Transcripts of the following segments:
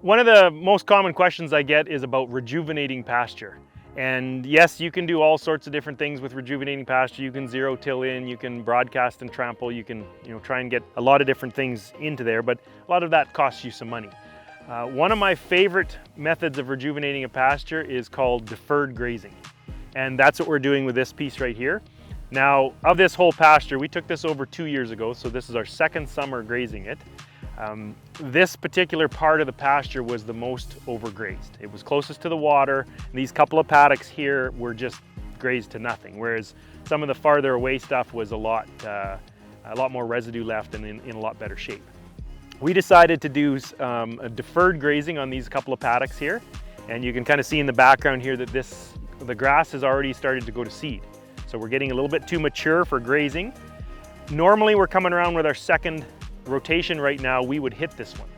One of the most common questions I get is about rejuvenating pasture. And yes, you can do all sorts of different things with rejuvenating pasture. You can zero till in, you can broadcast and trample, you can try and get a lot of different things into there, but a lot of that costs you some money. One of my favorite methods of rejuvenating a pasture is called deferred grazing. And that's what we're doing with this piece right here. Now, of this whole pasture, we took this over 2 years ago, so this is our second summer grazing it. This particular part of the pasture was the most overgrazed. It was closest to the water. These couple of paddocks here were just grazed to nothing, whereas some of the farther away stuff was a lot more residue left and in a lot better shape. We decided to do a deferred grazing on these couple of paddocks here, and you can kind of see in the background here that the grass has already started to go to seed. So we're getting a little bit too mature for grazing. Normally we're coming around with our second rotation right now, we would hit this one,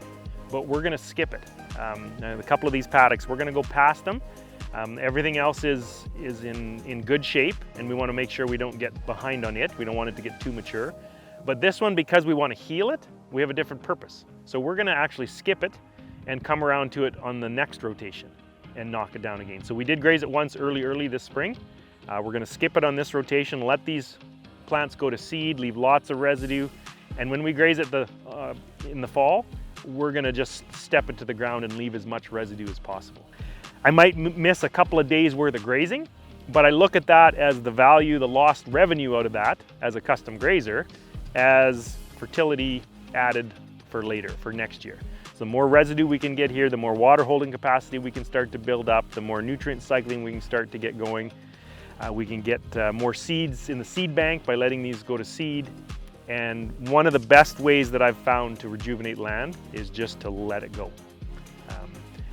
but we're gonna skip it. A couple of these paddocks, we're gonna go past them. Everything else is in good shape, and we wanna make sure we don't get behind on it. We don't want it to get too mature. But this one, because we wanna heal it, we have a different purpose. So we're gonna actually skip it and come around to it on the next rotation and knock it down again. So we did graze it once early this spring. We're gonna skip it on this rotation, let these plants go to seed, leave lots of residue. And when we graze it in the fall, we're gonna just step it to the ground and leave as much residue as possible. I might miss a couple of days worth of grazing, but I look at that as the value, the lost revenue out of that as a custom grazer, as fertility added for later, for next year. So the more residue we can get here, the more water holding capacity we can start to build up, the more nutrient cycling we can start to get going. We can get more seeds in the seed bank by letting these go to seed. And one of the best ways that I've found to rejuvenate land is just to let it go.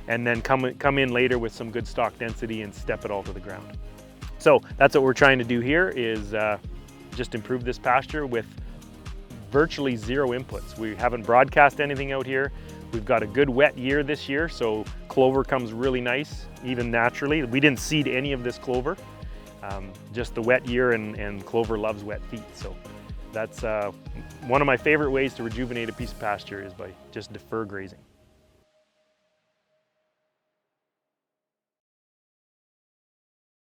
And then come in later with some good stock density and step it all to the ground. So that's what we're trying to do here, is just improve this pasture with virtually zero inputs. We haven't broadcast anything out here. We've got a good wet year this year, so clover comes really nice, even naturally. We didn't seed any of this clover, just the wet year, and clover loves wet feet. So that's one of my favorite ways to rejuvenate a piece of pasture, is by just defer grazing.